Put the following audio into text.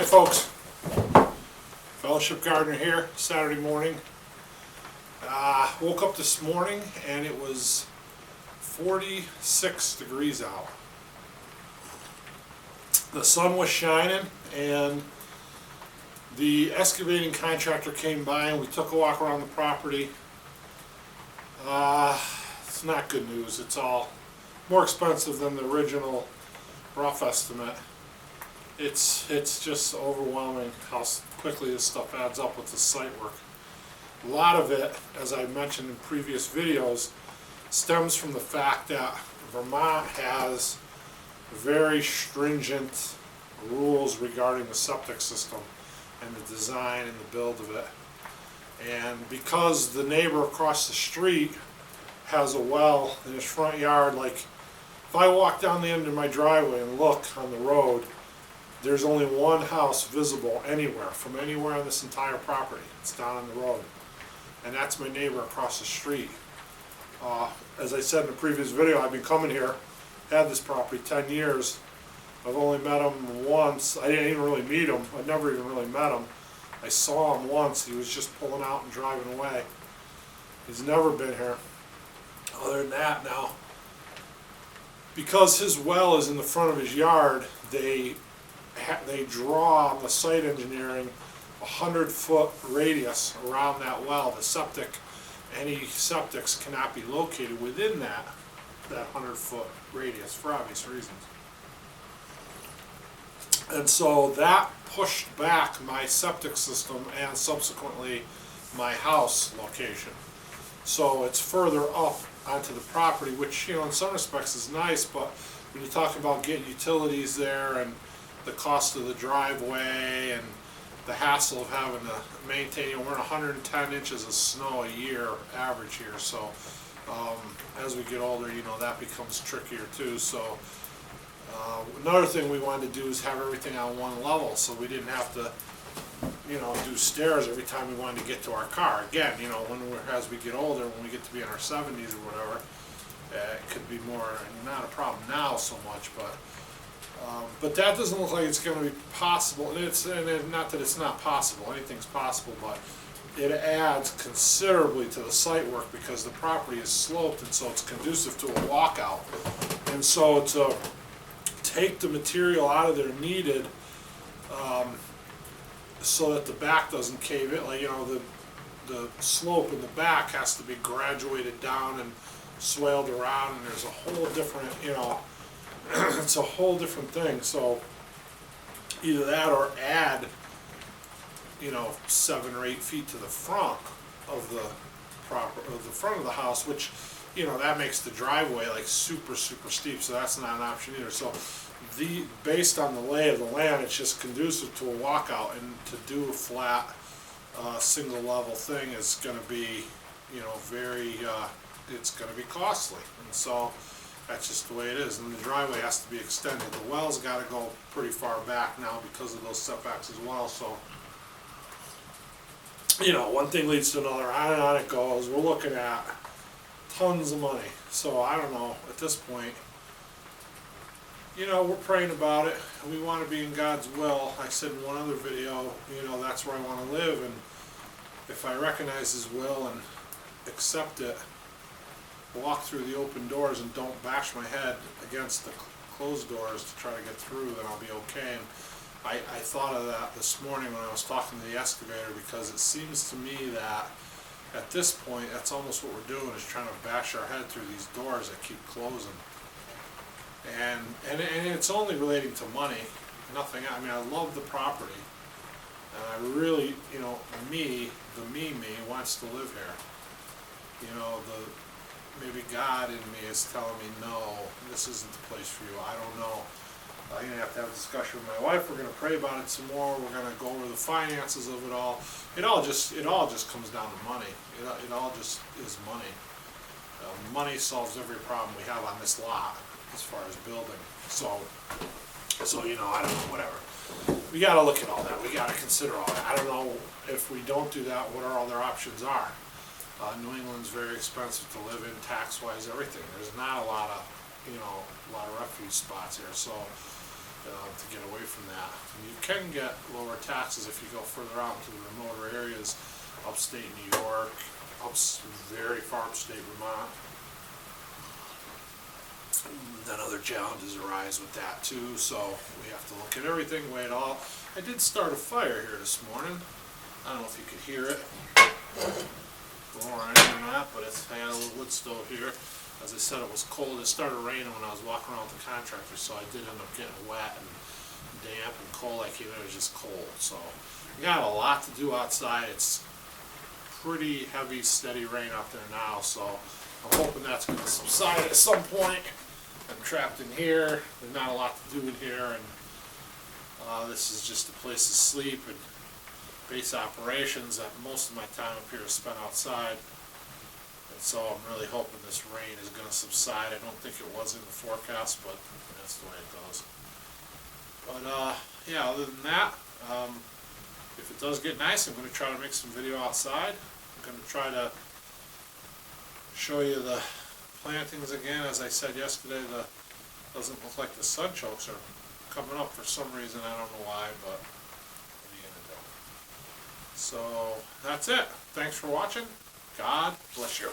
Hi folks, Fellowship Gardener here, Saturday morning. Woke up this morning and it was 46 degrees out. The sun was shining and the excavating contractor came by and we took a walk around the property. It's not good news. It's all more expensive than the original rough estimate. It's just overwhelming how quickly this stuff adds up with the site work. A lot of it, as I mentioned in previous videos, stems from the fact that Vermont has very stringent rules regarding the septic system and the design and the build of it. And because the neighbor across the street has a well in his front yard, like if I walk down the end of my driveway and look on the road, there's only one house visible anywhere, from anywhere on this entire property. It's down on the road. And that's my neighbor across the street. As I said in the previous video, I've been coming here, had this property 10 years. I've only met him once. I didn't even really meet him. I never even really met him. I saw him once. He was just pulling out and driving away. He's never been here. Other than that, now, because his well is in the front of his yard, they draw on the site engineering 100-foot radius around that well. The septic, any septics cannot be located within that 100-foot radius for obvious reasons. And so that pushed back my septic system and subsequently my house location. So it's further up onto the property, which, you know, in some respects is nice, but when you talk about getting utilities there and the cost of the driveway and the hassle of having to maintain, you know, we're in 110 inches of snow a year average here, so as we get older, you know, that becomes trickier too. So another thing we wanted to do is have everything on one level, so we didn't have to, you know, do stairs every time we wanted to get to our car. Again, you know, as we get older, when we get to be in our 70s or whatever, it could be more, not a problem now so much, but that doesn't look like it's going to be possible. And not that it's not possible, anything's possible, but it adds considerably to the site work because the property is sloped and so it's conducive to a walkout. And so to take the material out of there needed so that the back doesn't cave in, like, you know, the slope in the back has to be graduated down and swaled around, and there's a whole different, you know, it's a whole different thing. So either that or add, you know, 7 or 8 feet to the front of the front of the house, which, you know, that makes the driveway like super steep, so that's not an option either. So based on the lay of the land, it's just conducive to a walkout, and to do a flat single level thing is going to be, you know, very it's going to be costly, and so that's just the way it is. And the driveway has to be extended. The well's got to go pretty far back now because of those setbacks as well. So, you know, one thing leads to another, on and on it goes. We're looking at tons of money. So I don't know, at this point, you know, we're praying about it. We want to be in God's will. I said in one other video, you know, that's where I want to live, and if I recognize His will and accept it, walk through the open doors and don't bash my head against the closed doors to try to get through, then I'll be okay. And I thought of that this morning when I was talking to the excavator, because it seems to me that at this point, that's almost what we're doing, is trying to bash our head through these doors that keep closing. And it's only relating to money, nothing. I mean, I love the property, and I really, you know, me wants to live here. You know, maybe God in me is telling me, no, this isn't the place for you. I don't know. I'm going to have a discussion with my wife. We're going to pray about it some more. We're going to go over the finances of it all. It all just comes down to money. It all just is money. Money solves every problem we have on this lot as far as building. So you know, I don't know, whatever. We got to look at all that. We got to consider all that. I don't know if we don't do that, what our other options are. New England's very expensive to live in, tax-wise, everything. There's not a lot of refuge spots here. So to get away from that. And you can get lower taxes if you go further out into the remoter areas, upstate New York, very far upstate Vermont. And then other challenges arise with that too, so we have to look at everything, weigh it all. I did start a fire here this morning. I don't know if you could hear it roaring or not, but I had a little wood stove here. As I said, it was cold. It started raining when I was walking around with the contractor, so I did end up getting wet and damp and cold. I came in, it was just cold. So we got a lot to do outside. It's pretty heavy, steady rain out there now, so I'm hoping that's going to subside at some point. I'm trapped in here. There's not a lot to do in here, and this is just a place to sleep and base operations. Most of my time up here is spent outside. So I'm really hoping this rain is going to subside. I don't think it was in the forecast, but that's the way it goes. But yeah, other than that, if it does get nice, I'm going to try to make some video outside. I'm going to try to show you the plantings again. As I said yesterday, doesn't look like the sunchokes are coming up for some reason. I don't know why, but what are you going to do? So that's it. Thanks for watching. God bless you.